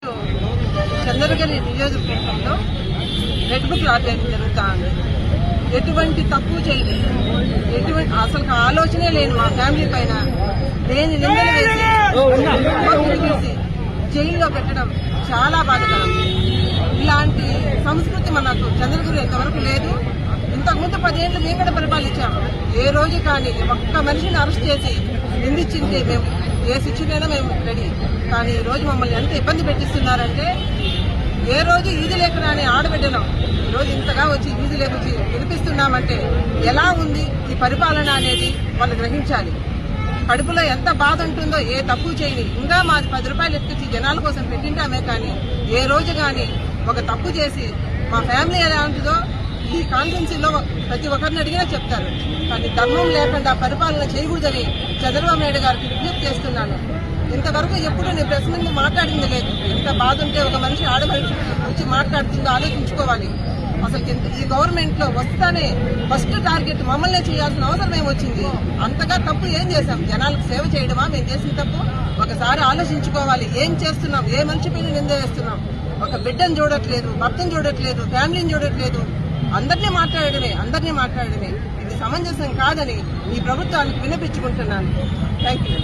చంద్రగిరి నియోజకవర్గంలో red book lobbying జరుగుతా ఉంది. ఎటువంటి తప్పు చేయలేదు, ఎటువంటి అసలు ఆలోచనే లేని మా ఫ్యామిలీ పైన లేని నిందలు వేసి జైల్లో పెట్టడం చాలా బాధకరం. ఇలాంటి సంస్కృతి మనకు చంద్రగిరి ఇంతవరకు లేదు. ఇంతకుముందు 10 ఏళ్లు మేము కూడా పరిపాలించాం. ఏ రోజు కానీ ఒక్క మనిషిని అరెస్ట్ చేసి నిందించింటే మేము ఏ శిక్షకైనా మేము రెడీ. కానీ ఈ రోజు మమ్మల్ని ఎంత ఇబ్బంది పెట్టిస్తున్నారంటే, ఏ రోజు ఈది లేఖన అనే ఆడబిడ్డలం ఈరోజు ఇంతగా వచ్చి ఈది లేఖ వినిపిస్తున్నామంటే ఎలా ఉంది ఈ పరిపాలన అనేది వాళ్ళు గ్రహించాలి. కడుపులో ఎంత బాధ ఉంటుందో, ఏ తప్పు చేయని ఇంకా మాది 10 రూపాయలు ఎత్తుకొచ్చి జనాల కోసం పెట్టింటామే. కానీ ఏ రోజు కానీ ఒక తప్పు చేసి మా ఫ్యామిలీ ఎలా ఉంటుందో ఈ కాన్ఫరెన్సీలో ప్రతి ఒక్కరిని అడిగినా చెప్తారు. కానీ ధర్మం లేకుండా పరిపాలన చేయకూడదని చంద్రబాబు నాయుడు గారికి విజ్ఞప్తి చేస్తున్నాను. ఇంతవరకు ఎప్పుడు నేను ప్రెస్ ముందు మాట్లాడింది లేదు. ఎంత బాధ ఉంటే ఒక మనిషి ఆడమనిషి వచ్చి మాట్లాడుతుందో ఆలోచించుకోవాలి. అసలు ఈ గవర్నమెంట్ లో వస్తానే ఫస్ట్ టార్గెట్ మమ్మల్నే చేయాల్సిన అవసరం ఏమొచ్చింది? అంతగా తప్పు ఏం చేశాం? జనాలకు సేవ చేయడమా మేము చేసిన తప్పు? ఒకసారి ఆలోచించుకోవాలి. ఏం చేస్తున్నాం? ఏ మనిషి పైన నింద వేస్తున్నాం? ఒక బిడ్డను చూడట్లేదు, భర్తను చూడట్లేదు, ఫ్యామిలీని చూడట్లేదు. అందరినీ మాట్లాడడమే. ఇది సమంజసం కాదని ఈ ప్రభుత్వానికి వినిపించుకుంటున్నాను. Thank you.